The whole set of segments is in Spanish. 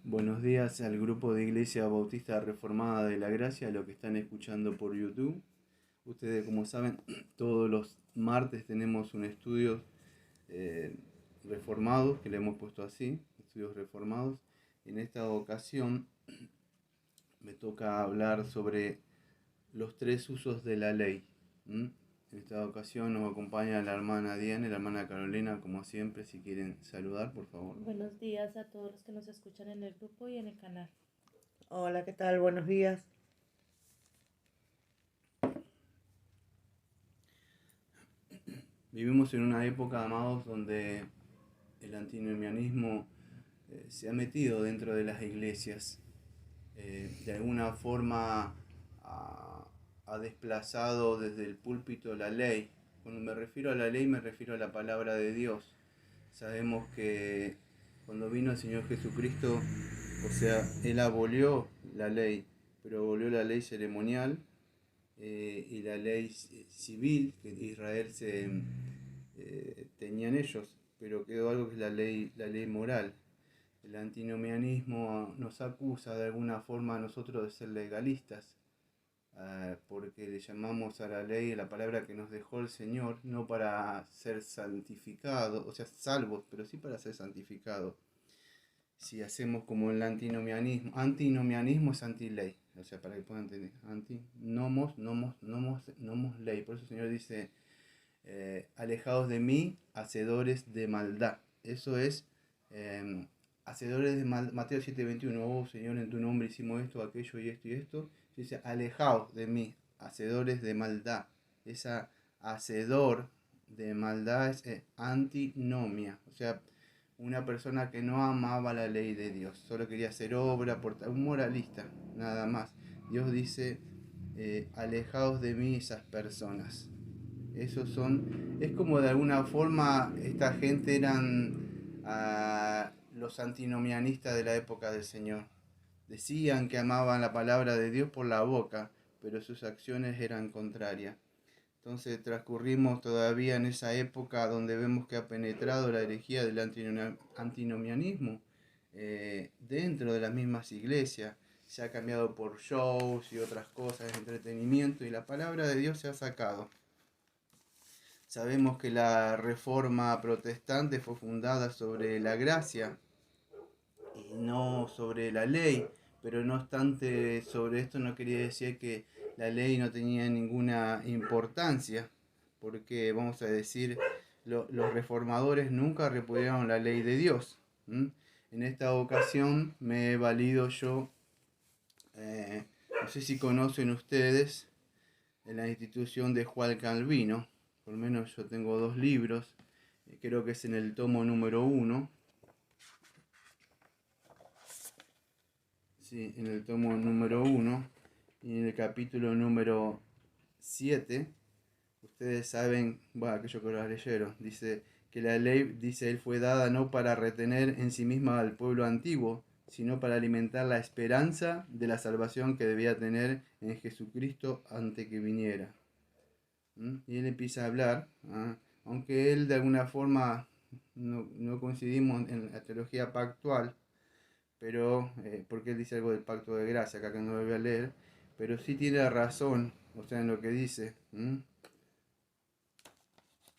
Buenos días al grupo de Iglesia Bautista Reformada de la Gracia, lo que están escuchando por YouTube. Ustedes, como saben, todos los martes tenemos un estudio eh, reformados, que le hemos puesto así, estudios reformados. En esta ocasión me toca hablar sobre los tres usos de la ley. ¿Mm? En esta ocasión nos acompaña la hermana Diana y la hermana Carolina, como siempre, si quieren saludar, por favor. Buenos días a todos los que nos escuchan en el grupo y en el canal. Hola, ¿qué tal? Buenos días. Vivimos en una época, amados, donde el antinomianismo se ha metido dentro de las iglesias. De alguna forma ha desplazado desde el púlpito la ley. Cuando me refiero a la ley me refiero a la palabra de Dios. Sabemos que cuando vino el Señor Jesucristo, o sea, Él abolió la ley, pero abolió la ley ceremonial y la ley civil que Israel tenían ellos, pero quedó algo que es la ley moral. El antinomianismo nos acusa de alguna forma a nosotros de ser legalistas, porque le llamamos a la ley la palabra que nos dejó el Señor, no para ser santificados, o sea, salvos, pero sí para ser santificados. Si hacemos como el antinomianismo es anti-ley, o sea, para que puedan entender, nomos ley. Por eso el Señor dice, alejados de mí, hacedores de maldad. Eso es, hacedores de maldad. Mateo 7:21, oh Señor, en tu nombre hicimos esto, aquello y esto y esto. Dice, alejados de mí, hacedores de maldad. Esa hacedor de maldad es antinomia. O sea, una persona que no amaba la ley de Dios, solo quería hacer obra, un moralista, nada más. Dios dice, alejados de mí esas personas. Esos son, es como de alguna forma esta gente eran los antinomianistas de la época del Señor. Decían que amaban la palabra de Dios por la boca, pero sus acciones eran contrarias. Entonces transcurrimos todavía en esa época donde vemos que ha penetrado la herejía del antinomianismo dentro de las mismas iglesias. Se ha cambiado por shows y otras cosas de entretenimiento y la palabra de Dios se ha sacado. Sabemos que la reforma protestante fue fundada sobre la gracia y no sobre la ley, pero no obstante sobre esto no quería decir que la ley no tenía ninguna importancia, porque vamos a decir, los reformadores nunca repudiaron la ley de Dios. ¿Mm? En esta ocasión me he valido yo, no sé si conocen ustedes, en la institución de Juan Calvino, por lo menos yo tengo dos libros, creo que es en el tomo número 1, sí, en el tomo número 1 y en el capítulo número 7, ustedes saben, bueno, aquellos que lo leyeron, dice que la ley, dice él, fue dada no para retener en sí misma al pueblo antiguo, sino para alimentar la esperanza de la salvación que debía tener en Jesucristo antes que viniera. Y él empieza a hablar, aunque él de alguna forma no coincidimos en la teología pactual, pero porque él dice algo del pacto de gracia, acá que no lo voy a leer, pero sí tiene razón, o sea, en lo que dice.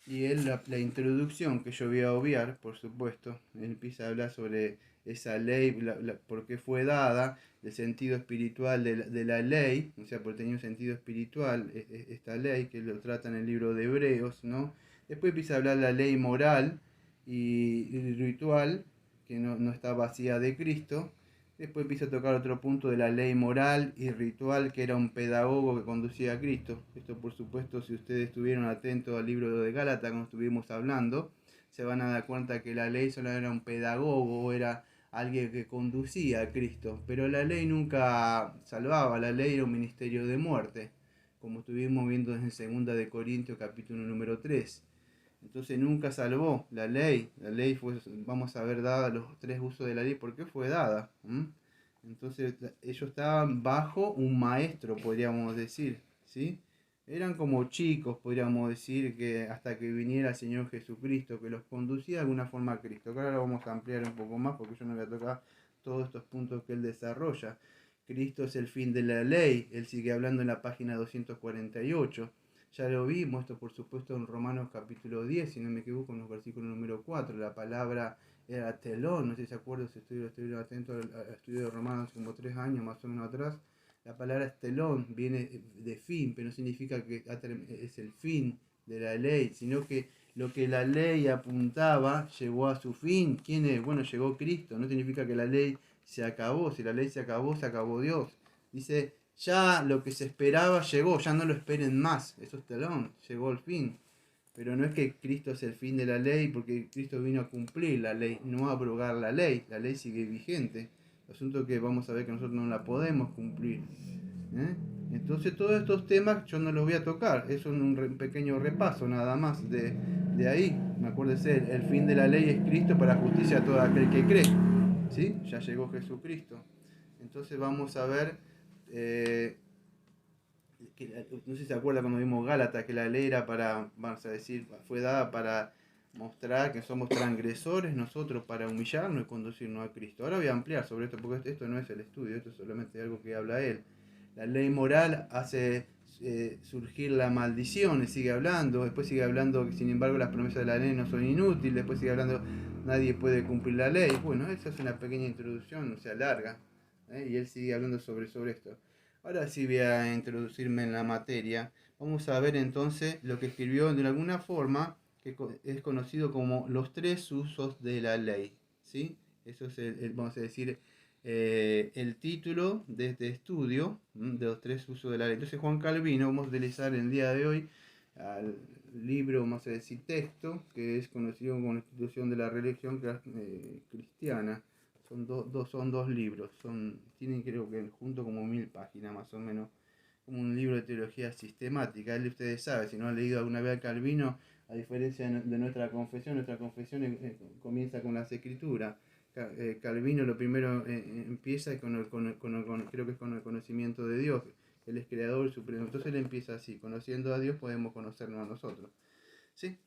Y él, la introducción que yo voy a obviar, por supuesto, él empieza a hablar sobre esa ley, por qué fue dada, el sentido espiritual de la ley, o sea, porque tenía un sentido espiritual esta ley, que lo trata en el libro de Hebreos, ¿no? Después empieza a hablar de la ley moral y ritual, que no está vacía de Cristo. Después empieza a tocar otro punto de la ley moral y ritual, que era un pedagogo que conducía a Cristo. Esto, por supuesto, si ustedes estuvieron atentos al libro de Gálatas, cuando estuvimos hablando, se van a dar cuenta que la ley solo era un pedagogo, era alguien que conducía a Cristo. Pero la ley nunca salvaba, la ley era un ministerio de muerte, como estuvimos viendo en 2 de Corintios capítulo número 3. Entonces nunca salvó la ley. La ley fue, vamos a ver, dada los tres usos de la ley. ¿Por qué fue dada? Entonces ellos estaban bajo un maestro, podríamos decir, ¿sí? Eran como chicos, podríamos decir, que hasta que viniera el Señor Jesucristo, que los conducía de alguna forma a Cristo. Que ahora lo vamos a ampliar un poco más porque yo no voy a tocar todos estos puntos que él desarrolla. Cristo es el fin de la ley, él sigue hablando en la página 248. Ya lo vimos, esto por supuesto en Romanos capítulo 10, si no me equivoco, en los versículos número 4, la palabra era telón, no sé si se acuerdan, si estoy atento al estudio de Romanos como 3 años más o menos atrás. La palabra telón viene de fin, pero no significa que es el fin de la ley, sino que lo que la ley apuntaba llegó a su fin. ¿Quién es? Bueno, llegó Cristo, no significa que la ley se acabó, si la ley se acabó Dios. Dice, ya lo que se esperaba llegó, ya no lo esperen más, eso es telón, llegó el fin. Pero no es que Cristo es el fin de la ley, porque Cristo vino a cumplir la ley, no a abrogar la ley sigue vigente. El asunto es que vamos a ver que nosotros no la podemos cumplir. Entonces todos estos temas yo no los voy a tocar, es un pequeño repaso nada más de ahí. Me acuérdese, el fin de la ley es Cristo para justicia a todo aquel que cree. ¿Sí? Ya llegó Jesucristo. Entonces vamos a ver... no sé si se acuerda cuando vimos Gálatas, que la ley era para, vamos a decir, fue dada para mostrar que somos transgresores nosotros, para humillarnos y conducirnos a Cristo. Ahora voy a ampliar sobre esto, porque esto no es el estudio, esto es solamente algo que habla él. La ley moral hace surgir la maldición, y sigue hablando, después sigue hablando que sin embargo las promesas de la ley no son inútiles, después sigue hablando nadie puede cumplir la ley. Bueno, esa es una pequeña introducción, o sea, larga, y él sigue hablando sobre esto. Ahora sí voy a introducirme en la materia. Vamos a ver entonces lo que escribió de alguna forma, que es conocido como los 3 usos de la ley. ¿Sí? Eso es, vamos a decir, el título de este estudio, de los 3 usos de la ley. Entonces Juan Calvino, vamos a utilizar el día de hoy al libro, vamos a decir, texto, que es conocido como la institución de la religión cristiana. Son dos libros, tienen creo que junto como 1000 páginas más o menos, como un libro de teología sistemática. Él, ustedes saben, si no han leído alguna vez a Calvino, a diferencia de nuestra confesión comienza con las escrituras. Calvino lo primero empieza creo que es con el conocimiento de Dios. Él es creador supremo. Entonces él empieza así, conociendo a Dios podemos conocernos a nosotros. ¿Sí?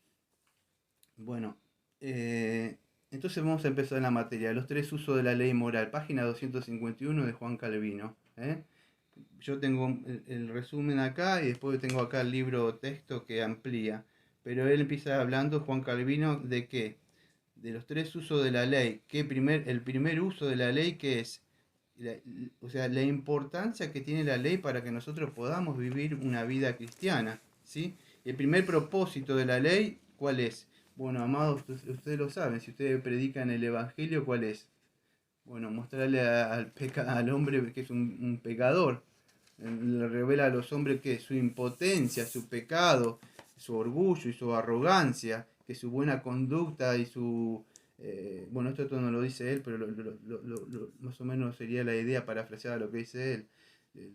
Bueno, entonces vamos a empezar en la materia. Los 3 usos de la ley moral, página 251 de Juan Calvino. Yo tengo el resumen acá y después tengo acá el libro texto que amplía. Pero él empieza hablando, Juan Calvino, ¿de qué? De los 3 usos de la ley. El primer uso de la ley, ¿qué es? O sea, la importancia que tiene la ley para que nosotros podamos vivir una vida cristiana. ¿Sí? El primer propósito de la ley, ¿cuál es? Bueno, amados, ustedes lo saben, si ustedes predican el Evangelio, ¿cuál es? Bueno, mostrarle al hombre que es un pecador. Le revela a los hombres que su impotencia, su pecado, su orgullo y su arrogancia, que su buena conducta y su... bueno, esto no lo dice él, pero más o menos sería la idea parafraseada lo que dice él.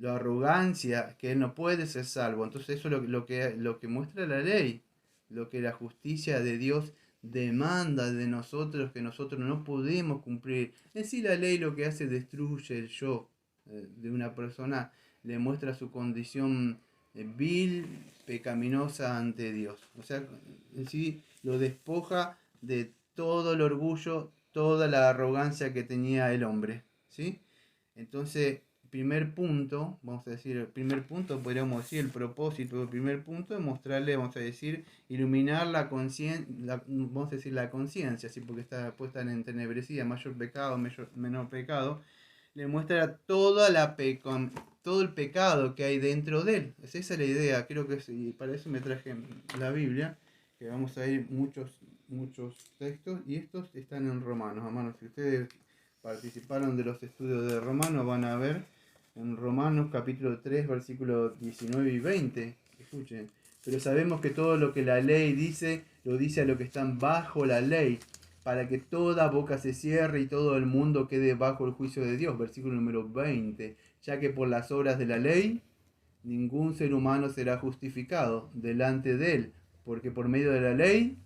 La arrogancia, que él no puede ser salvo. Entonces eso es lo que muestra la ley, lo que la justicia de Dios demanda de nosotros, que nosotros no podemos cumplir. En sí la ley lo que hace destruye el yo de una persona, le muestra su condición vil, pecaminosa ante Dios. O sea, en sí lo despoja de todo el orgullo, toda la arrogancia que tenía el hombre. ¿Sí? Entonces, primer punto, vamos a decir, el primer punto, podríamos decir, el propósito del primer punto es mostrarle, vamos a decir, iluminar la conciencia, vamos a decir la conciencia, ¿sí? Porque está puesta en entenebrecida, mayor pecado, menor pecado, le muestra todo el pecado que hay dentro de él. Esa es la idea, creo que y para eso me traje la Biblia, que vamos a ir muchos textos, y estos están en Romanos, hermanos, si ustedes participaron de los estudios de Romanos, van a ver en Romanos capítulo 3, versículos 19 y 20. Escuchen. Pero sabemos que todo lo que la ley dice, lo dice a los que están bajo la ley, para que toda boca se cierre y todo el mundo quede bajo el juicio de Dios. Versículo número 20. Ya que por las obras de la ley, ningún ser humano será justificado delante de él, porque por medio de la ley,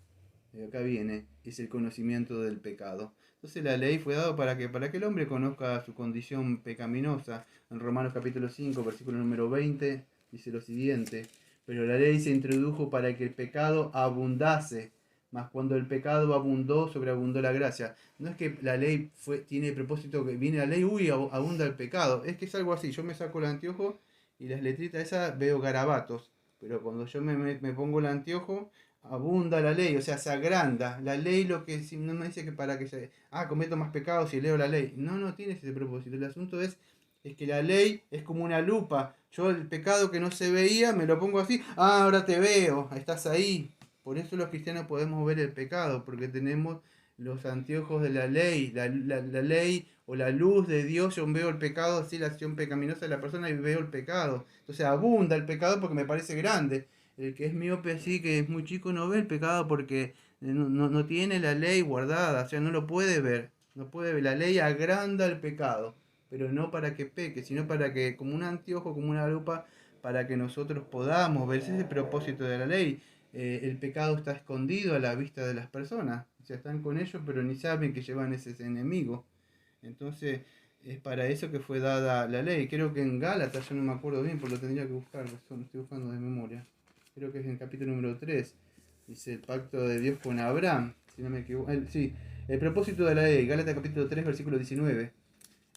acá viene, es el conocimiento del pecado. Entonces la ley fue dada para que el hombre conozca su condición pecaminosa. En Romanos capítulo 5, versículo número 20, dice lo siguiente: pero la ley se introdujo para que el pecado abundase, Mas cuando el pecado abundó, sobreabundó la gracia. No es que la ley tiene el propósito que viene la ley, uy, abunda el pecado. Es que es algo así, yo me saco el anteojo y las letritas esas veo garabatos. Pero cuando yo me pongo el anteojo, abunda la ley, o sea, se agranda. La ley lo que no me dice que para que cometo más pecados si leo la ley. No, no tiene ese propósito. El asunto es que la ley es como una lupa. Yo el pecado que no se veía me lo pongo así. Ah, ahora te veo, estás ahí. Por eso los cristianos podemos ver el pecado, porque tenemos los anteojos de la ley, la ley o la luz de Dios. Yo veo el pecado, así la acción pecaminosa de la persona y veo el pecado. Entonces abunda el pecado porque me parece grande. El que es miope así, que es muy chico, no ve el pecado porque no tiene la ley guardada, o sea, no lo puede ver. No puede ver. La ley agranda el pecado, pero no para que peque, sino para que, como un anteojo, como una lupa, para que nosotros podamos ver. Ese es el propósito de la ley. El pecado está escondido a la vista de las personas. O sea, están con ellos, pero ni saben que llevan ese enemigo. Entonces, es para eso que fue dada la ley. Creo que en Gálatas, yo no me acuerdo bien, porque lo tendría que buscar, lo estoy buscando de memoria. Creo que es en el capítulo número 3. Dice el pacto de Dios con Abraham, si no me equivoco. Sí, el propósito de la ley, Gálatas capítulo 3, versículo 19.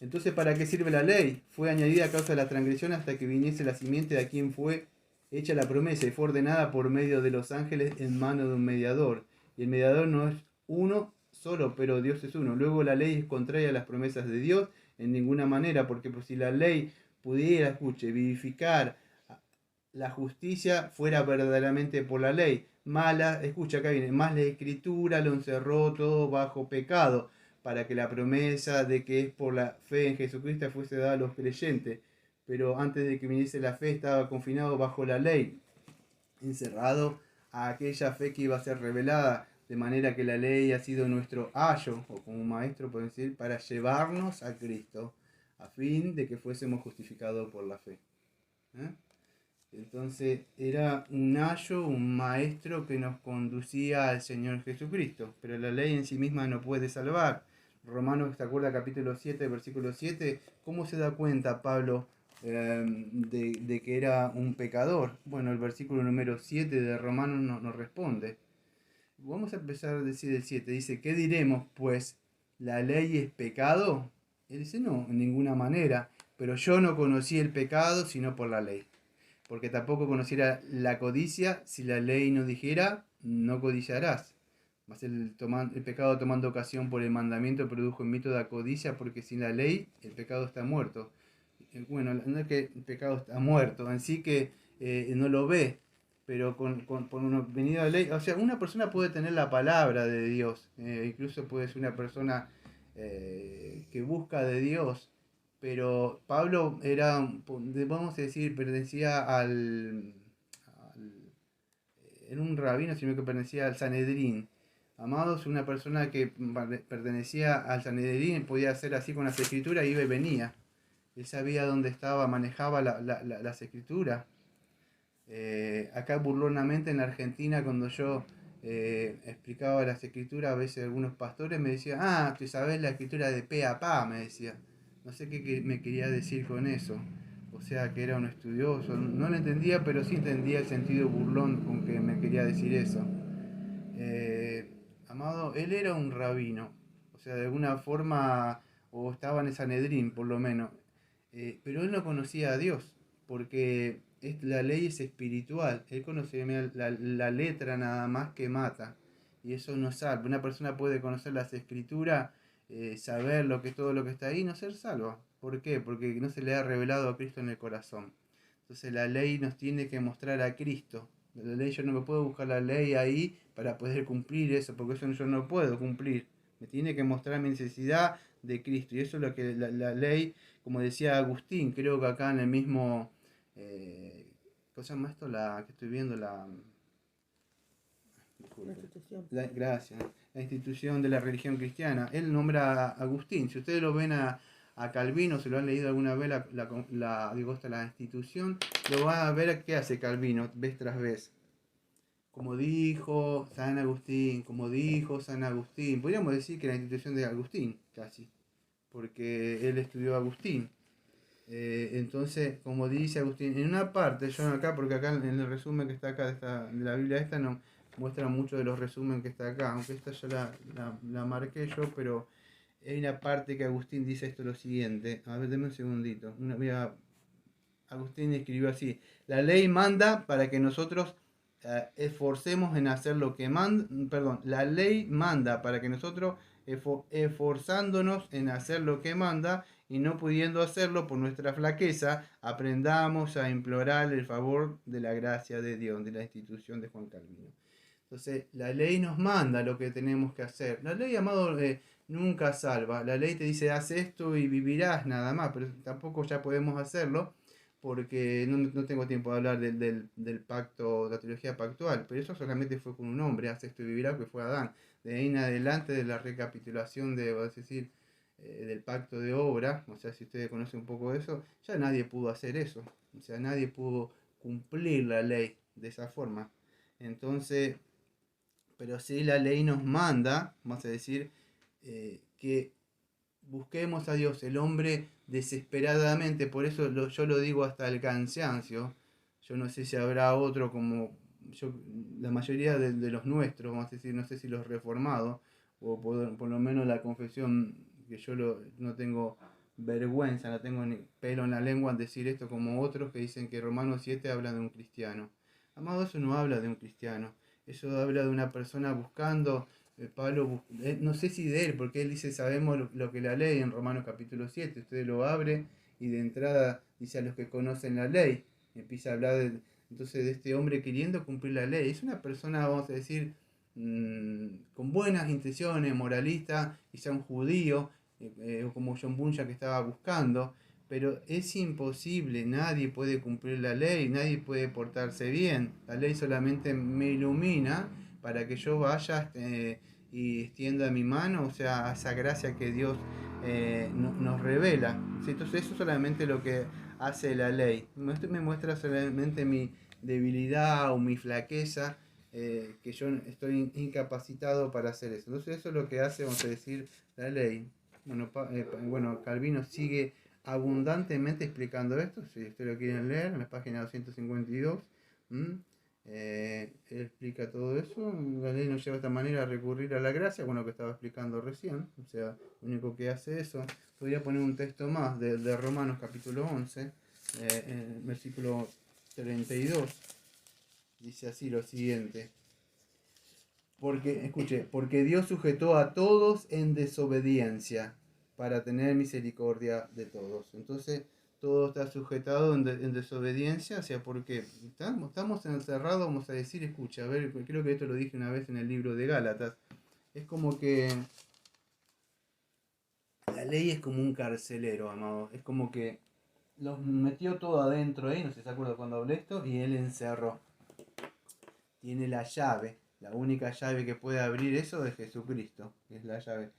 Entonces, ¿para qué sirve la ley? Fue añadida a causa de la transgresión hasta que viniese la simiente de a quien fue hecha la promesa y fue ordenada por medio de los ángeles en mano de un mediador. Y el mediador no es uno solo, pero Dios es uno. Luego la ley es contraria a las promesas de Dios en ninguna manera, porque pues, si la ley pudiera, vivificar la justicia, fuera verdaderamente por la ley. Mala, escucha acá viene, más la escritura lo encerró todo bajo pecado, para que la promesa de que es por la fe en Jesucristo fuese dada a los creyentes. Pero antes de que viniese la fe estaba confinado bajo la ley, encerrado a aquella fe que iba a ser revelada, de manera que la ley ha sido nuestro ayo, o como maestro puede decir, para llevarnos a Cristo, a fin de que fuésemos justificados por la fe. Entonces era un ayo, un maestro que nos conducía al Señor Jesucristo, pero la ley en sí misma no puede salvar. Romanos, ¿te acuerdas? Capítulo 7, versículo 7, ¿cómo se da cuenta Pablo de que era un pecador? Bueno, el versículo número 7 de Romanos nos responde. Vamos a empezar a decir el 7, dice, ¿qué diremos? Pues, ¿la ley es pecado? Él dice, no, en ninguna manera, pero yo no conocí el pecado sino por la ley. Porque tampoco conociera la codicia si la ley no dijera, no codiciarás. Mas el pecado tomando ocasión por el mandamiento produjo en mí toda codicia, porque sin la ley el pecado está muerto. Bueno, no es que el pecado está muerto, en sí que no lo ve, pero por una venida de ley, o sea, una persona puede tener la palabra de Dios, incluso puede ser una persona que busca de Dios, pero Pablo era, vamos a decir, pertenecía era un rabino, sino que pertenecía al Sanedrín. Amados, una persona que pertenecía al Sanedrín podía hacer así con las escrituras, iba y venía. Él sabía dónde estaba, manejaba las escrituras. Acá burlonamente en la Argentina, cuando yo explicaba las escrituras, a veces algunos pastores me decían, tú sabes la escritura de pe a pa, me decía. No sé qué me quería decir con eso. O sea, que era un estudioso. No lo entendía, pero sí entendía el sentido burlón con que me quería decir eso. Amado, él era un rabino. O sea, de alguna forma, o estaba en el Sanedrín, por lo menos. Pero él no conocía a Dios, porque la ley es espiritual. Él conocía la letra nada más que mata. Y eso no salva. Una persona puede conocer las escrituras, saber todo lo que está ahí y no ser salva. ¿Por qué? Porque no se le ha revelado a Cristo en el corazón. Entonces la ley nos tiene que mostrar a Cristo. La ley, yo no me puedo buscar la ley ahí para poder cumplir eso, porque eso yo no puedo cumplir. Me tiene que mostrar mi necesidad de Cristo. Y eso es lo que la ley, como decía Agustín, creo que acá en el mismo, ¿cómo se llama esto? La que estoy viendo, gracias, la institución de la religión cristiana. Él nombra a Agustín. Si ustedes lo ven a Calvino, se lo han leído alguna vez la institución, lo van a ver qué hace Calvino vez tras vez. Como dijo San Agustín, podríamos decir que la institución de Agustín, casi, porque él estudió a Agustín. Entonces, como dice Agustín, en una parte, yo acá, porque acá en el resumen que está acá de la Biblia esta, no muestra mucho de los resúmenes que está acá, aunque esta ya la marqué yo, pero hay una parte que Agustín dice esto lo siguiente. A ver, denme un segundito. Mira, Agustín escribió así: la ley manda para que nosotros esforcemos en hacer lo que manda, perdón, la ley manda para que nosotros esforzándonos en hacer lo que manda y no pudiendo hacerlo por nuestra flaqueza, aprendamos a implorar el favor de la gracia de Dios, de la institución de Juan Calvino. Entonces, la ley nos manda lo que tenemos que hacer. La ley, amado, nunca salva. La ley te dice, haz esto y vivirás nada más, pero tampoco ya podemos hacerlo porque no tengo tiempo de hablar del pacto, de la teología pactual, pero eso solamente fue con un hombre, haz esto y vivirás, que fue Adán. De ahí en adelante, de la recapitulación del pacto de obra, o sea, si ustedes conocen un poco de eso, ya nadie pudo hacer eso, o sea, nadie pudo cumplir la ley de esa forma. Entonces, pero sí la ley nos manda, vamos a decir, que busquemos a Dios. El hombre desesperadamente, por eso yo lo digo hasta el cansancio. Yo no sé si habrá otro como yo, la mayoría de los nuestros, vamos a decir, no sé si los reformados, o por lo menos la confesión, que no tengo vergüenza, no tengo ni pelo en la lengua en decir esto, como otros que dicen que Romanos 7 habla de un cristiano. Amado, eso no habla de un cristiano, eso habla de una persona buscando. Pablo, no sé si de él, porque él dice, sabemos lo que la ley en Romanos capítulo 7, usted lo abre y de entrada dice a los que conocen la ley, empieza a hablar entonces de este hombre queriendo cumplir la ley. Es una persona, vamos a decir, con buenas intenciones, moralista, quizá un judío, o como John Bunyan que estaba buscando, pero es imposible, nadie puede cumplir la ley, nadie puede portarse bien, la ley solamente me ilumina para que yo vaya y extienda mi mano, o sea, esa gracia que Dios nos revela. ¿Sí? Entonces eso es solamente lo que hace la ley. Esto me muestra solamente mi debilidad o mi flaqueza, que yo estoy incapacitado para hacer eso. Entonces eso es lo que hace, vamos a decir, la ley. Bueno, Calvino sigue abundantemente explicando esto, si ustedes lo quieren leer, en la página 252. Él explica todo eso. La ley nos lleva de esta manera a recurrir a la gracia, bueno, que estaba explicando recién, o sea, lo único que hace eso. Podría poner un texto más de Romanos capítulo 11, versículo 32, dice así lo siguiente: porque Dios sujetó a todos en desobediencia para tener misericordia de todos. Entonces, todo está sujetado en desobediencia, o sea, porque estamos encerrados, vamos a decir, escucha, a ver, creo que esto lo dije una vez en el libro de Gálatas, es como que la ley es como un carcelero, amado, es como que los metió todo adentro ahí, no sé si se acuerda cuando hablé esto, y él encerró. Tiene la llave, la única llave que puede abrir eso es Jesucristo, que es la llave.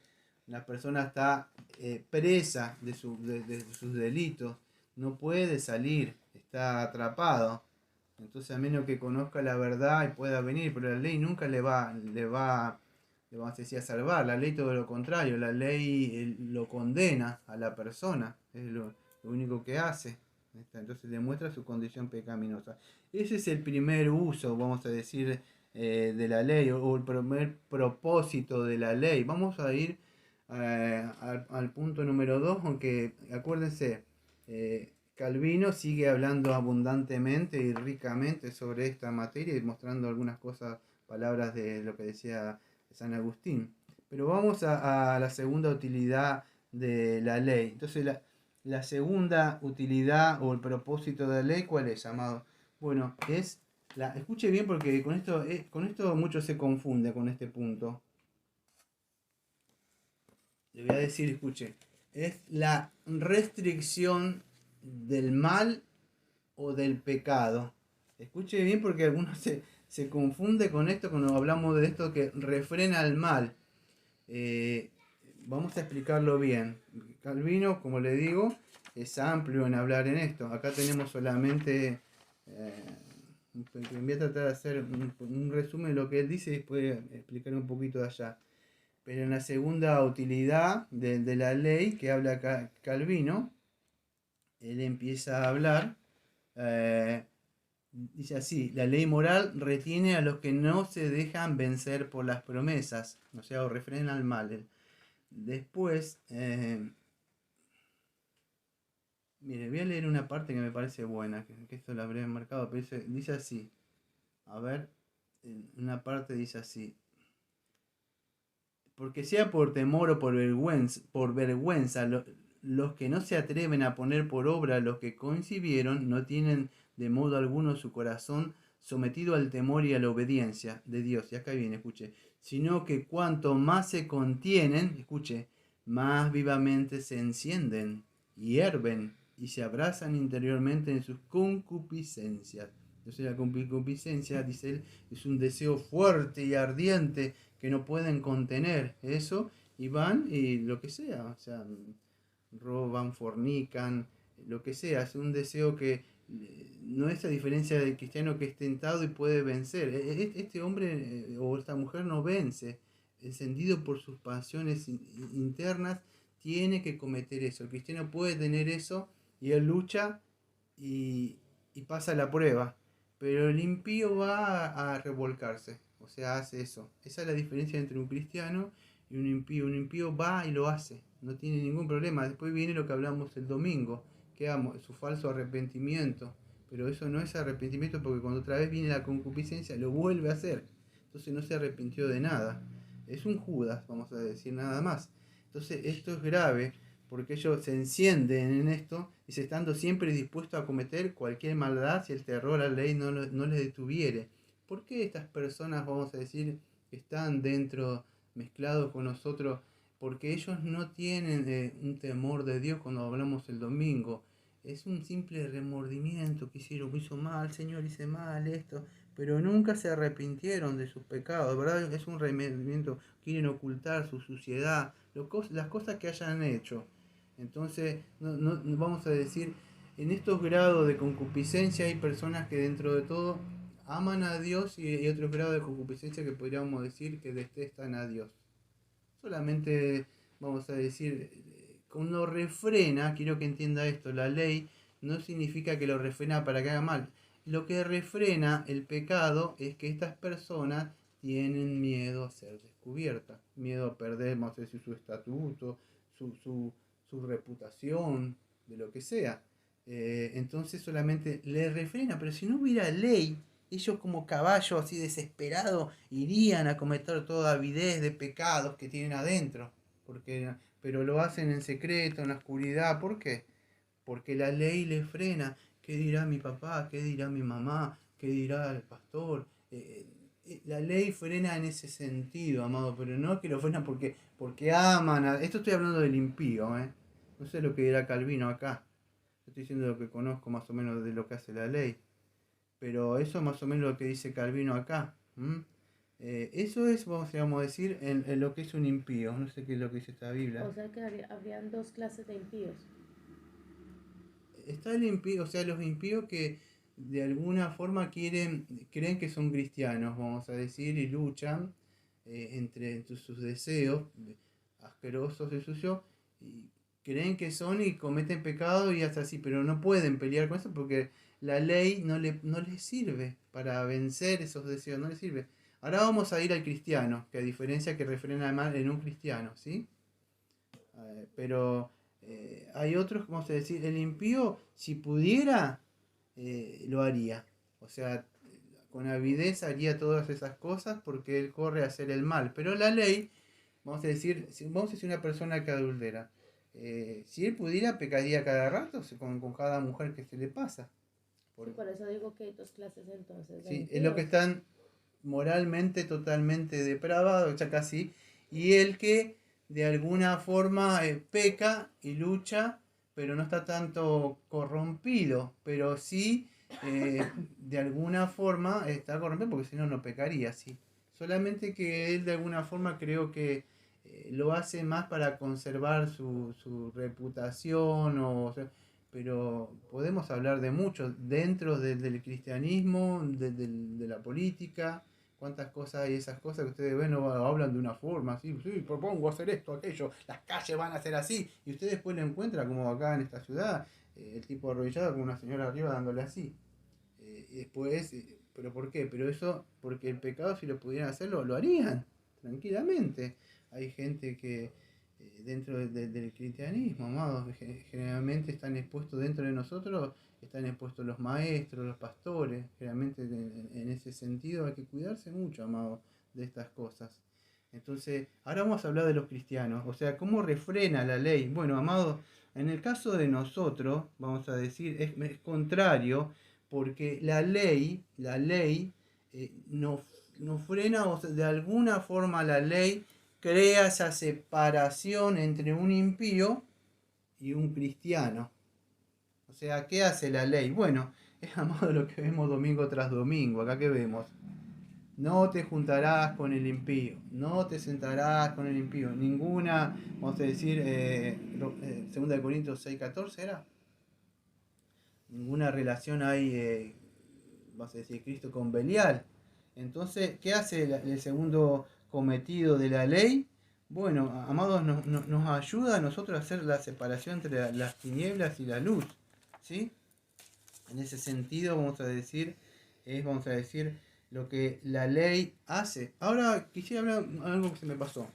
La persona está presa de sus delitos, no puede salir, está atrapado. Entonces, a menos que conozca la verdad y pueda venir, pero la ley nunca vamos a decir, a salvar. La ley todo lo contrario, la ley lo condena a la persona, es lo único que hace. Entonces demuestra su condición pecaminosa. Ese es el primer uso, vamos a decir, de la ley, o el primer propósito de la ley. Vamos a ir al punto número 2, aunque acuérdense, Calvino sigue hablando abundantemente y ricamente sobre esta materia y mostrando algunas cosas, palabras de lo que decía San Agustín. Pero vamos a la segunda utilidad de la ley. Entonces, la segunda utilidad o el propósito de la ley, ¿cuál es, amado? Bueno, escuche bien porque con esto mucho se confunde con este punto. Le voy a decir, escuche, es la restricción del mal o del pecado. Escuche bien porque algunos se confunde con esto cuando hablamos de esto que refrena el mal. Vamos a explicarlo bien. Calvino, como le digo, es amplio en hablar en esto. Acá tenemos solamente, voy a tratar de hacer un resumen de lo que él dice y después explicar un poquito de allá. Pero en la segunda utilidad de la ley que habla Calvino, él empieza a hablar Dice así, la ley moral retiene a los que no se dejan vencer por las promesas, o sea, o refrena el mal. Después, mire, voy a leer una parte que me parece buena, que esto lo habré marcado, pero dice así, a ver, una parte dice así, porque sea por temor o por vergüenza los que no se atreven a poner por obra lo que concibieron, no tienen de modo alguno su corazón sometido al temor y a la obediencia de Dios. Y acá viene, escuche, sino que cuanto más se contienen, escuche, más vivamente se encienden, hierven y se abrazan interiormente en sus concupiscencias. Entonces la concupiscencia, dice él, es un deseo fuerte y ardiente que no pueden contener eso y van y lo que sea, o sea, roban, fornican, lo que sea, es un deseo que no es a diferencia del cristiano que es tentado y puede vencer. Este hombre o esta mujer no vence, encendido por sus pasiones internas, tiene que cometer eso. El cristiano puede tener eso y él lucha y, y pasa la prueba, pero el impío va a revolcarse, o sea, hace eso. Esa es la diferencia entre un cristiano y un impío. Un impío va y lo hace, no tiene ningún problema. Después viene lo que hablamos el domingo, que es su falso arrepentimiento, pero eso no es arrepentimiento porque cuando otra vez viene la concupiscencia lo vuelve a hacer. Entonces no se arrepintió de nada. Es un Judas, vamos a decir nada más. Entonces esto es grave porque ellos se encienden en esto y se estando siempre dispuestos a cometer cualquier maldad si el terror a la ley no les detuviere. ¿Por qué estas personas, vamos a decir, están dentro, mezclados con nosotros? Porque ellos no tienen un temor de Dios cuando hablamos el domingo. Es un simple remordimiento que hicieron, hizo mal, Señor, hice mal esto, pero nunca se arrepintieron de sus pecados, ¿verdad? Es un remordimiento, quieren ocultar su suciedad, las cosas que hayan hecho. Entonces, no vamos a decir, en estos grados de concupiscencia hay personas que dentro de todo aman a Dios y otros grados de concupiscencia que podríamos decir que detestan a Dios. Solamente, vamos a decir, cuando refrena, quiero que entienda esto, la ley no significa que lo refrena para que haga mal. Lo que refrena el pecado es que estas personas tienen miedo a ser descubiertas, miedo a perder, vamos a decir, su estatuto, su reputación, de lo que sea. Entonces solamente le refrena, pero si no hubiera ley, ellos como caballos así desesperados irían a cometer toda avidez de pecados que tienen adentro, pero lo hacen en secreto, en la oscuridad. ¿Por qué? Porque la ley les frena. ¿Qué dirá mi papá? ¿Qué dirá mi mamá? ¿Qué dirá el pastor? La ley frena en ese sentido, amado, pero no es que lo frena porque aman. Esto estoy hablando del impío, ¿eh? No sé lo que dirá Calvino acá. Estoy diciendo lo que conozco más o menos de lo que hace la ley. Pero eso es más o menos lo que dice Calvino acá. Eso es, vamos a decir, en lo que es un impío. No sé qué es lo que dice esta Biblia. O sea que habrían dos clases de impíos. Está el impío, o sea, los impíos que de alguna forma creen que son cristianos, vamos a decir, y luchan entre sus deseos asquerosos y sucios, y creen que son y cometen pecado y hasta así, pero no pueden pelear con eso porque la ley no les sirve para vencer esos deseos, no les sirve. Ahora vamos a ir al cristiano, que a diferencia que refrena mal en un cristiano, ¿sí? Pero hay otros, vamos a decir, el impío, si pudiera, lo haría. O sea, con avidez haría todas esas cosas porque él corre a hacer el mal. Pero la ley, vamos a decir una persona que adultera. Si él pudiera, pecaría cada rato con cada mujer que se le pasa. Por eso digo que hay dos clases entonces de Sí, es impíos. lo que están moralmente totalmente depravados, ya casi, y el que de alguna forma peca y lucha, pero no está tanto corrompido, pero sí de alguna forma está corrompido porque si no, no pecaría, sí. Solamente que él de alguna forma creo que lo hace más para conservar su reputación pero podemos hablar de mucho dentro del cristianismo, de la política, cuántas cosas hay, esas cosas que ustedes ven, hablan de una forma así, sí, propongo hacer esto, aquello, las calles van a ser así, y usted después lo encuentra como acá en esta ciudad, el tipo arrodillado con una señora arriba dándole así. Y después, ¿pero por qué? Pero eso, porque el pecado, si lo pudieran hacerlo, lo harían tranquilamente. Hay gente que dentro del cristianismo, amados, generalmente están expuestos dentro de nosotros, están expuestos los maestros, los pastores. Generalmente en ese sentido hay que cuidarse mucho, amados, de estas cosas. Entonces, ahora vamos a hablar de los cristianos, o sea, ¿cómo refrena la ley? Bueno, amados, en el caso de nosotros, vamos a decir, es contrario, porque la ley no frena, o sea, de alguna forma la ley crea esa separación entre un impío y un cristiano. O sea, ¿qué hace la ley? Bueno, es amado lo que vemos domingo tras domingo. Acá que vemos, no te juntarás con el impío, no te sentarás con el impío. Ninguna, vamos a decir, 2 Corintios 6:14 era. Ninguna relación hay, vamos a decir, Cristo con Belial. Entonces, ¿qué hace el segundo cometido de la ley? Bueno, amados, nos ayuda a nosotros a hacer la separación entre las tinieblas y la luz. ¿Sí? En ese sentido, vamos a decir, lo que la ley hace. Ahora quisiera hablar algo que se me pasó.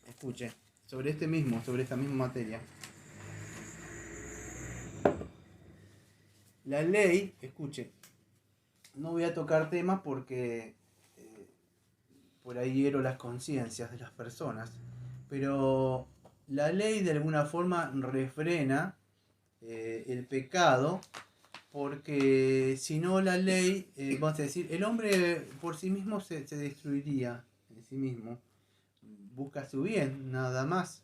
Escuche, sobre esta misma materia. La ley, escuche, no voy a tocar temas porque por ahí hiero las conciencias de las personas, pero la ley de alguna forma refrena el pecado, porque si no la ley, vamos a decir, el hombre por sí mismo se destruiría en sí mismo, busca su bien, nada más,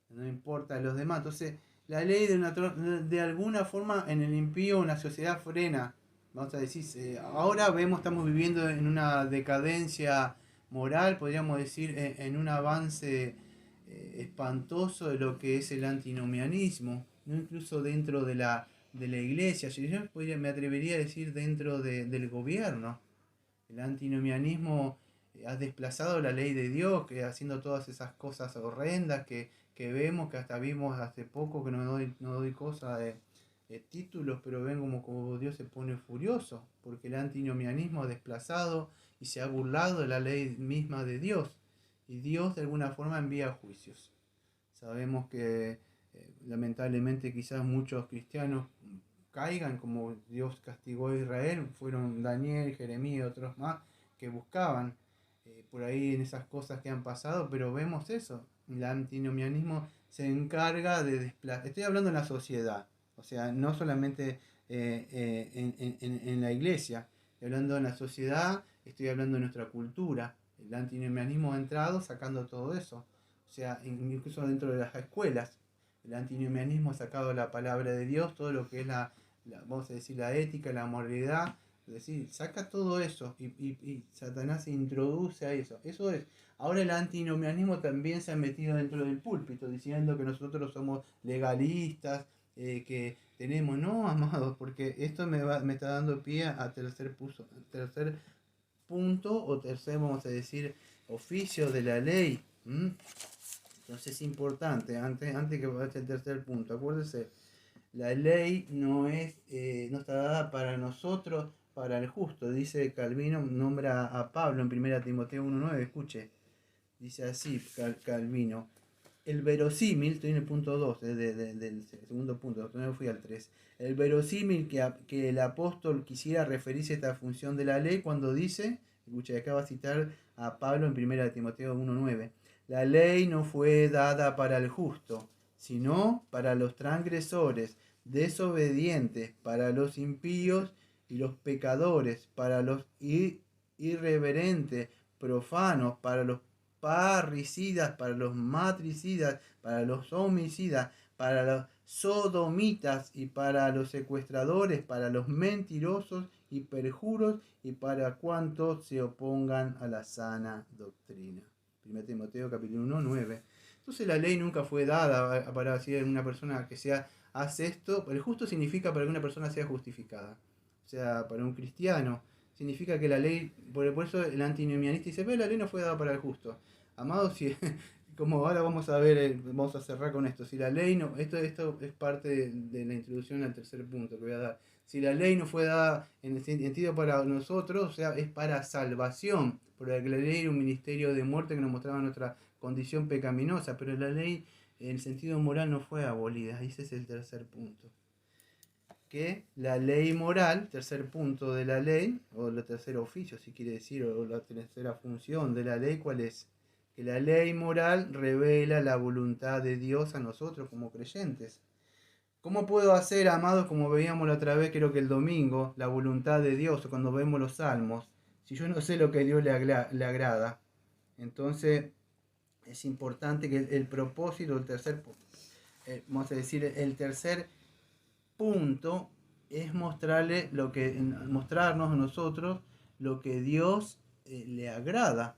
no importa a los demás. Entonces, la ley de alguna forma en el impío, en la sociedad frena. Vamos a decir, ahora estamos viviendo en una decadencia moral, podríamos decir, en un avance espantoso de lo que es el antinomianismo, ¿no? Incluso dentro de la iglesia, me atrevería a decir dentro del gobierno. El antinomianismo ha desplazado la ley de Dios, que haciendo todas esas cosas horrendas que vemos, que hasta vimos hace poco, que no doy cosa de títulos, pero ven como Dios se pone furioso, porque el antinomianismo ha desplazado y se ha burlado de la ley misma de Dios, y Dios de alguna forma envía juicios. Sabemos que lamentablemente quizás muchos cristianos caigan como Dios castigó a Israel, fueron Daniel, Jeremías y otros más que buscaban por ahí en esas cosas que han pasado, pero vemos eso, el antinomianismo se encarga de desplazar, estoy hablando en la sociedad, o sea, no solamente en la iglesia, estoy hablando en la sociedad, estoy hablando en nuestra cultura, el antinomianismo ha entrado sacando todo eso, o sea, incluso dentro de las escuelas, el antinomianismo ha sacado la palabra de Dios, todo lo que es vamos a decir, la ética, la moralidad, es decir, saca todo eso y Satanás se introduce a eso. Eso es. Ahora el antinomianismo también se ha metido dentro del púlpito, diciendo que nosotros somos legalistas, que tenemos, no, amados, porque esto me está dando pie a tercer punto o tercer, vamos a decir, oficio de la ley. Entonces es importante, antes que vaya el tercer punto, acuérdese, la ley no está dada para nosotros, para el justo. Dice Calvino, nombra a Pablo en 1 Timoteo 1:9, escuche. Dice así Calvino. El verosímil, estoy en el punto 2 del segundo punto, no fui al 3. El verosímil que el apóstol quisiera referirse a esta función de la ley cuando dice, escuche, acaba de citar a Pablo en 1 Timoteo 1:9. La ley no fue dada para el justo, sino para los transgresores, desobedientes, para los impíos y los pecadores, para los irreverentes, profanos, para los parricidas, para los matricidas, para los homicidas, para los sodomitas y para los secuestradores, para los mentirosos y perjuros y para cuantos se opongan a la sana doctrina. 1 Timoteo capítulo 1:9. Entonces la ley nunca fue dada para decir a una persona que sea, hace esto. El justo significa para que una persona sea justificada. O sea, para un cristiano significa que la ley, por eso el antinomianista dice, pero la ley no fue dada para el justo. Amado, si como ahora vamos a ver, vamos a cerrar con esto. Si la ley no, esto es parte de la introducción al tercer punto que voy a dar. Si la ley no fue dada en el sentido para nosotros, o sea, es para salvación. Porque la ley era un ministerio de muerte que nos mostraba nuestra condición pecaminosa, pero la ley en el sentido moral no fue abolida. Ese es el tercer punto. Que la ley moral, tercer punto de la ley, o el tercer oficio, si quiere decir, o la tercera función de la ley, ¿cuál es? Que la ley moral revela la voluntad de Dios a nosotros como creyentes. ¿Cómo puedo hacer, amados, como veíamos la otra vez, creo que el domingo, la voluntad de Dios, o cuando vemos los salmos, si yo no sé lo que a Dios le agrada? Entonces, es importante que el propósito, vamos a decir, el tercer punto es mostrarnos a nosotros lo que Dios le agrada.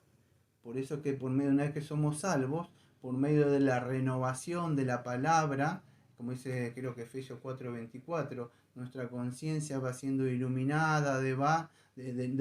Por eso que por medio, una vez que somos salvos, por medio de la renovación de la palabra, como dice creo que Efesios 4:24, nuestra conciencia va siendo iluminada de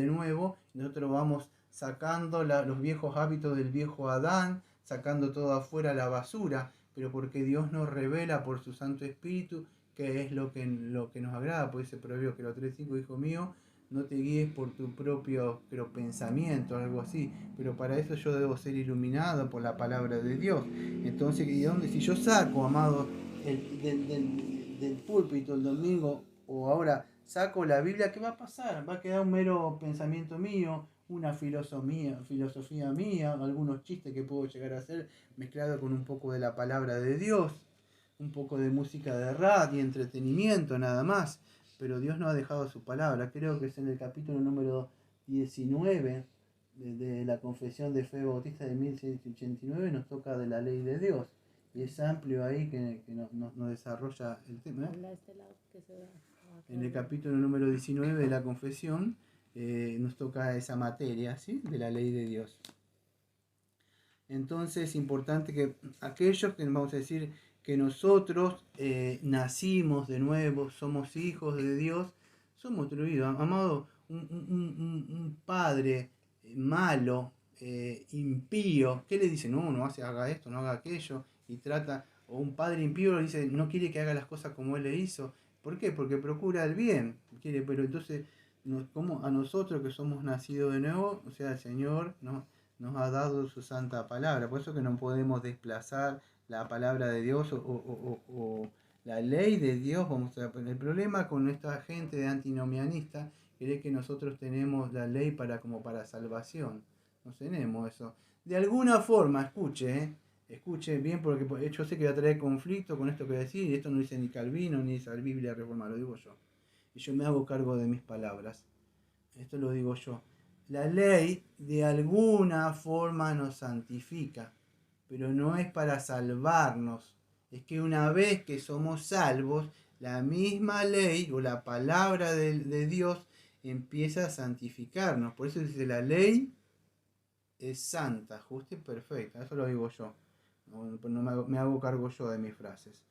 nuevo, y nosotros vamos sacando los viejos hábitos del viejo Adán, sacando todo afuera la basura, pero porque Dios nos revela por su Santo Espíritu qué es lo que nos agrada. Por ese proverbio que lo 3:5, hijo mío, no te guíes por tu propio pensamiento, algo así, pero para eso yo debo ser iluminado por la palabra de Dios. Entonces, si yo saco, amado, del púlpito el domingo, o ahora saco la Biblia, ¿qué va a pasar? Va a quedar un mero pensamiento mío, una filosofía mía, algunos chistes que puedo llegar a hacer mezclado con un poco de la palabra de Dios, un poco de música de radio, entretenimiento, nada más. Pero Dios no ha dejado su palabra. Creo que es en el capítulo número 19 de la Confesión de Fe Bautista de 1689, nos toca de la ley de Dios. Y es amplio ahí que nos desarrolla el tema. En el capítulo número 19 de la Confesión nos toca esa materia, ¿sí?, de la ley de Dios. Entonces es importante que aquellos que vamos a decir que nosotros nacimos de nuevo, somos hijos de Dios, somos destruidos. Amado, un padre malo, impío, ¿qué le dice? No haga esto, no haga aquello, y trata, o un padre impío le dice, no quiere que haga las cosas como él le hizo. ¿Por qué? Porque procura el bien, pero entonces, como a nosotros que somos nacidos de nuevo, o sea, el Señor nos ha dado su santa palabra, por eso que no podemos desplazar la palabra de Dios o la ley de Dios. El problema con esta gente de antinomianista es que nosotros tenemos la ley como para salvación. No tenemos eso. De alguna forma, escuche bien, porque yo sé que va a traer conflicto con esto que voy a decir, y esto no dice ni Calvino ni dice la Biblia Reforma, lo digo yo. Y yo me hago cargo de mis palabras. Esto lo digo yo. La ley de alguna forma nos santifica, pero no es para salvarnos. Es que una vez que somos salvos, la misma ley o la palabra de Dios empieza a santificarnos. Por eso dice, la ley es santa, justa y perfecta. Eso lo digo yo. No me hago cargo yo de mis frases.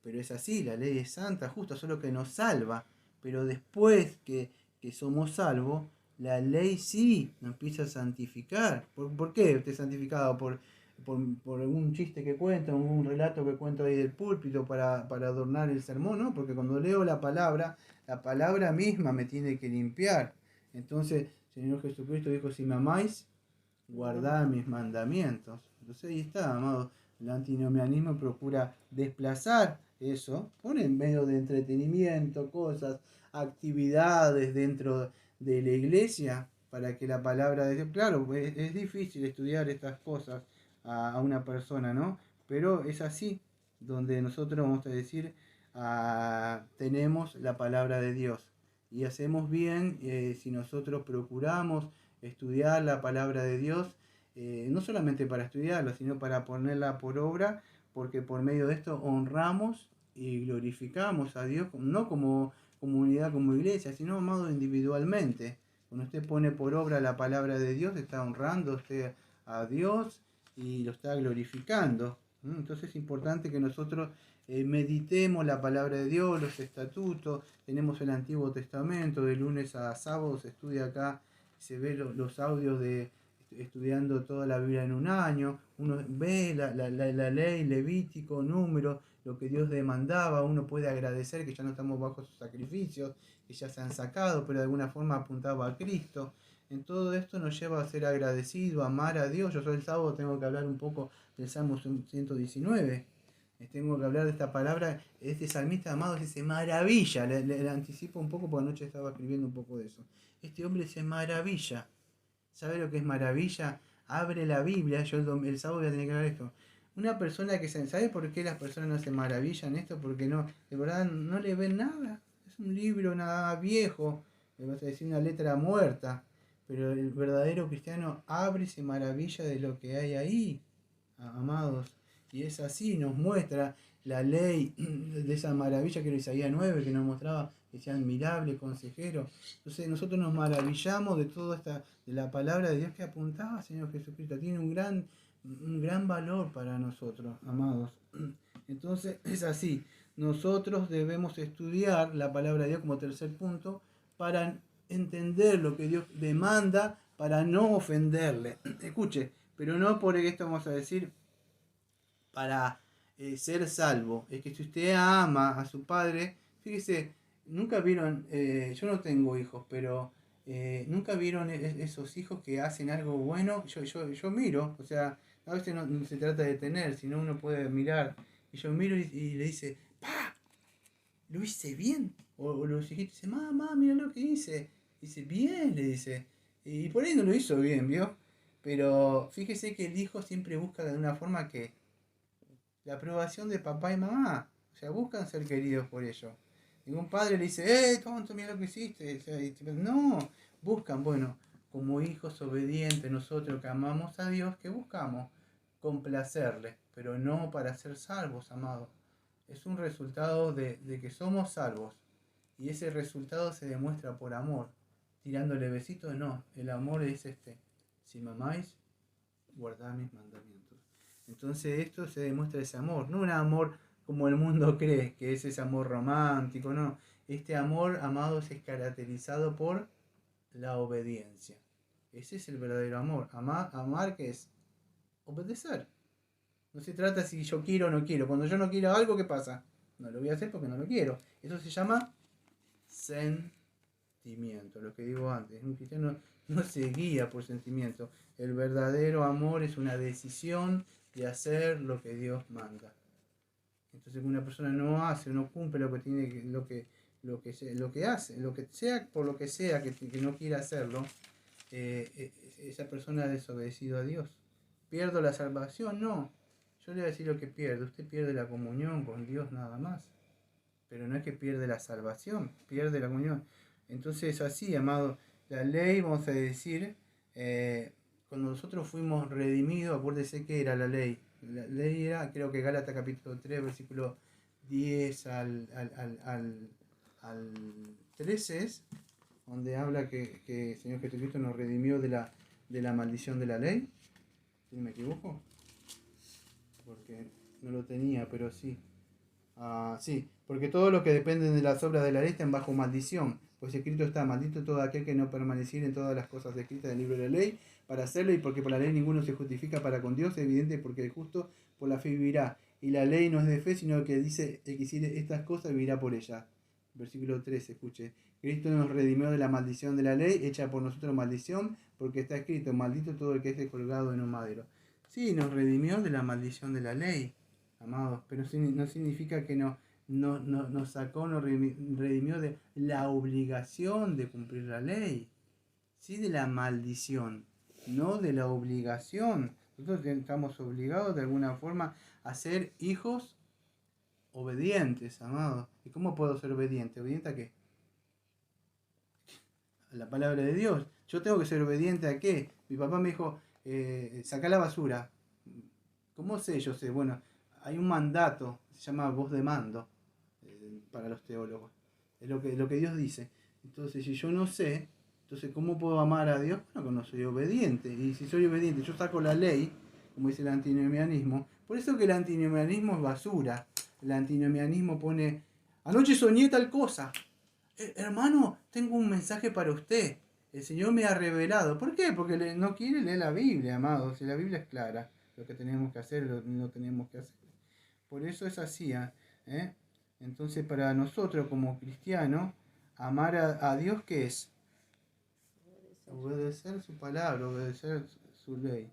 Pero es así, la ley es santa, justa, solo que nos salva. Pero después que somos salvos, la ley sí nos empieza a santificar. ¿Por qué esté santificado? Por algún chiste que cuento, un relato que cuento ahí del púlpito para adornar el sermón, ¿no? Porque cuando leo la palabra misma me tiene que limpiar. Entonces, el Señor Jesucristo dijo, si me amáis, guardad mis mandamientos. Entonces ahí está, amado. El antinomianismo procura desplazar eso, pone en medio de entretenimiento, cosas, actividades dentro de la iglesia, para que la palabra de Dios, claro, es difícil estudiar estas cosas a una persona, ¿no? Pero es así, donde nosotros vamos a decir, tenemos la palabra de Dios. Y hacemos bien si nosotros procuramos estudiar la palabra de Dios, no solamente para estudiarla, sino para ponerla por obra, porque por medio de esto honramos y glorificamos a Dios, no como comunidad, como iglesia, sino, amado, individualmente. Cuando usted pone por obra la palabra de Dios, está honrando usted a Dios y lo está glorificando. Entonces es importante que nosotros meditemos la palabra de Dios, los estatutos. Tenemos el Antiguo Testamento, de lunes a sábado se estudia acá, se ve los audios de estudiando toda la Biblia en un año, uno ve la ley, Levítico, Números, lo que Dios demandaba, uno puede agradecer que ya no estamos bajo sus sacrificios, que ya se han sacado, pero de alguna forma apuntaba a Cristo. En todo esto nos lleva a ser agradecido, a amar a Dios. Yo soy el sábado, tengo que hablar un poco del Salmo 119. Tengo que hablar de esta palabra, este salmista amado se maravilla, le anticipo un poco porque anoche estaba escribiendo un poco de eso. Este hombre se maravilla. ¿Sabe lo que es maravilla? Abre la Biblia, yo el sábado voy a tener que hablar esto. Una persona que ¿sabe por qué las personas no se maravillan esto? Porque no, de verdad no le ven nada. Es un libro nada viejo, le vas a decir una letra muerta. Pero el verdadero cristiano abre y se maravilla de lo que hay ahí, amados. Y es así, nos muestra la ley de esa maravilla que era Isaías 9, que nos mostraba que sea admirable, consejero. Entonces nosotros nos maravillamos de toda de la palabra de Dios que apuntaba, Señor Jesucristo. Tiene un gran valor para nosotros, amados. Entonces es así, nosotros debemos estudiar la palabra de Dios como tercer punto para entender lo que Dios demanda, para no ofenderle. Escuche, pero no por esto vamos a decir para ser salvo. Es que si usted ama a su padre, fíjese, nunca vieron, yo no tengo hijos, pero nunca vieron esos hijos que hacen algo bueno. Yo miro, o sea, a veces no se trata de tener, sino uno puede mirar. Y yo miro y le dice, ¡pa! ¿Lo hice bien? O los hijitos dicen, mamá, mira lo que hice. Dice, bien, le dice. Y por ahí no lo hizo bien, ¿vio? Pero fíjese que el hijo siempre busca de una forma que la aprobación de papá y mamá. O sea, buscan ser queridos por ellos. Ningún padre le dice, tonto, mira lo que hiciste. O sea, no, buscan, bueno, como hijos obedientes, nosotros que amamos a Dios, que buscamos complacerle, pero no para ser salvos, amados. Es un resultado de que somos salvos. Y ese resultado se demuestra por amor. Tirándole besitos, no. El amor es este. Si me amáis, guardad mis mandamientos. Entonces esto se demuestra ese amor. No un amor como el mundo cree, que es ese amor romántico, no. Este amor, amados, es caracterizado por la obediencia. Ese es el verdadero amor. Amar, que es obedecer. No se trata si yo quiero o no quiero. Cuando yo no quiero algo, ¿qué pasa? No lo voy a hacer porque no lo quiero. Eso se llama sentimiento. Lo que digo antes. Un cristiano no se guía por sentimiento. El verdadero amor es una decisión de hacer lo que Dios manda. Entonces una persona no hace, no cumple lo que tiene, lo que hace, lo que sea, por lo que sea que no quiera hacerlo, esa persona ha desobedecido a Dios. ¿Pierdo la salvación? No. Yo le voy a decir lo que pierde. Usted pierde la comunión con Dios nada más. Pero no es que pierde la salvación, pierde la comunión. Entonces así, amado, la ley, vamos a decir, cuando nosotros fuimos redimidos, acuérdese que era la ley. La ley era, creo que Gálatas capítulo 3, versículo 10 al 13, donde habla que el Señor Jesucristo nos redimió de la maldición de la ley. ¿Sí me equivoco? Porque no lo tenía, pero sí. Sí, porque todos los que dependen de las obras de la ley están bajo maldición. Pues escrito está, maldito todo aquel que no permaneciera en todas las cosas escritas del libro de la ley para hacerlo, y porque por la ley ninguno se justifica para con Dios, es evidente, porque el justo por la fe vivirá. Y la ley no es de fe, sino que dice, el que hiciere estas cosas vivirá por ellas. Versículo 13, escuche. Cristo nos redimió de la maldición de la ley, hecha por nosotros maldición, porque está escrito, maldito todo el que esté colgado en un madero. Sí, nos redimió de la maldición de la ley, amados, pero no significa que nos sacó, nos redimió de la obligación de cumplir la ley, sí, de la maldición, no de la obligación. Nosotros estamos obligados de alguna forma a ser hijos obedientes, amados. ¿Y cómo puedo ser obediente? ¿Obediente a qué? A la palabra de Dios. Yo tengo que ser obediente a qué. Mi papá me dijo, saca la basura. ¿Cómo sé? Yo sé. Bueno, hay un mandato, se llama voz de mando, para los teólogos. Es lo que Dios dice. Entonces, si yo no sé, entonces ¿cómo puedo amar a Dios? Bueno, cuando soy obediente. Y si soy obediente, yo saco la ley, como dice el antinomianismo. Por eso que el antinomianismo es basura. El antinomianismo pone, anoche soñé tal cosa. Hermano, tengo un mensaje para usted. el Señor me ha revelado. ¿Por qué? Porque no quiere leer la Biblia, amados. Si la Biblia es clara, lo que tenemos que hacer, lo que no tenemos que hacer. Por eso es así. ¿eh? Entonces, para nosotros como cristianos, amar a Dios, ¿qué es? Obedecer su palabra, obedecer su ley.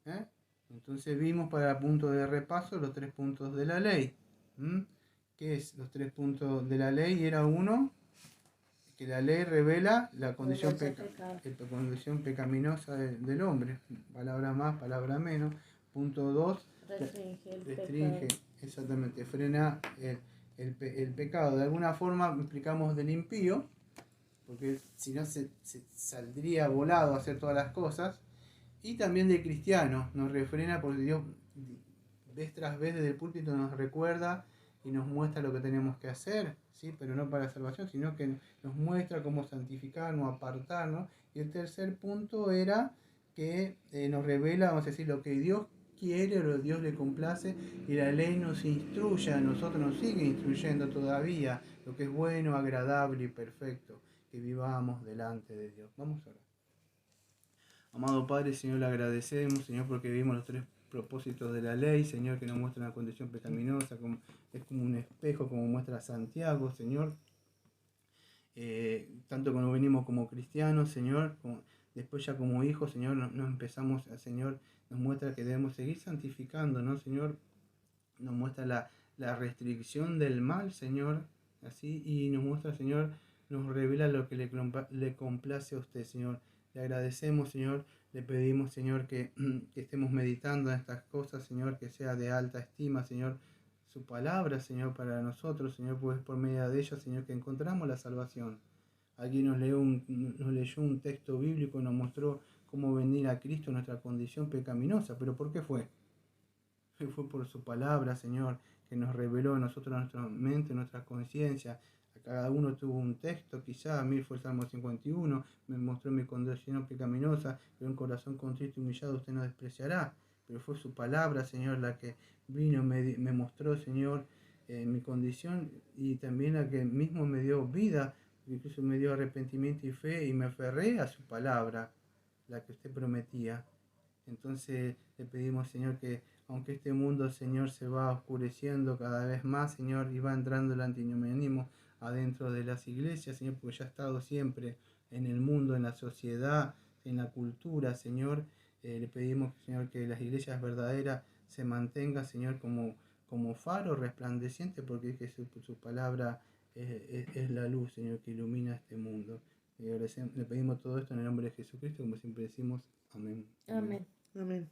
¿eh? Entonces vimos para punto de repaso los 3 puntos de la ley. ¿Qué es los 3 puntos de la ley? Era uno, que la ley revela la condición, condición pecaminosa del hombre. Palabra más, palabra menos. Punto 2, restringe, exactamente, frena el pecado. De alguna forma explicamos del impío, porque si no se saldría volado a hacer todas las cosas. Y también del cristiano, nos refrena porque Dios vez tras vez desde el púlpito nos recuerda y nos muestra lo que tenemos que hacer, ¿sí? Pero no para salvación, sino que nos muestra cómo santificarnos, apartarnos. Y el tercer punto era que nos revela, vamos a decir, lo que Dios quiere o lo que Dios le complace, y la ley nos instruye, a nosotros nos sigue instruyendo todavía lo que es bueno, agradable y perfecto, que vivamos delante de Dios. Vamos a orar. Amado Padre, Señor, le agradecemos, Señor, porque vimos los 3 propósitos de la ley, Señor, que nos muestra una condición pecaminosa, es como un espejo, como muestra Santiago, Señor. Tanto cuando venimos como cristianos, Señor, después ya como hijos, Señor, nos empezamos, Señor, nos muestra que debemos seguir santificando, ¿no, Señor? Nos muestra la restricción del mal, Señor, así, y nos muestra, Señor, nos revela lo que le complace a usted, Señor. Le agradecemos, Señor, le pedimos, Señor, que estemos meditando en estas cosas, Señor, que sea de alta estima, Señor, su palabra, Señor, para nosotros, Señor, pues por medio de ella, Señor, que encontramos la salvación. Alguien nos leyó un texto bíblico, nos mostró cómo venir a Cristo en nuestra condición pecaminosa, pero ¿por qué fue? Fue por su palabra, Señor, que nos reveló a nosotros nuestra mente, nuestra conciencia. Cada uno tuvo un texto, quizá a mí fue el Salmo 51, me mostró mi condición pecaminosa, pero un corazón contrito y humillado usted no despreciará. Pero fue su palabra, Señor, la que vino, me mostró, Señor, mi condición, y también la que mismo me dio vida, incluso me dio arrepentimiento y fe, y me aferré a su palabra, la que usted prometía. Entonces le pedimos, Señor, que aunque este mundo, Señor, se va oscureciendo cada vez más, Señor, y va entrando el antinomianismo adentro de las iglesias, Señor, porque ya ha estado siempre en el mundo, en la sociedad, en la cultura, Señor, le pedimos, Señor, que las iglesias verdaderas se mantengan, Señor, como faro resplandeciente, porque es que su palabra es la luz, Señor, que ilumina este mundo. Le pedimos todo esto en el nombre de Jesucristo, como siempre decimos, amén. Amén. Amén.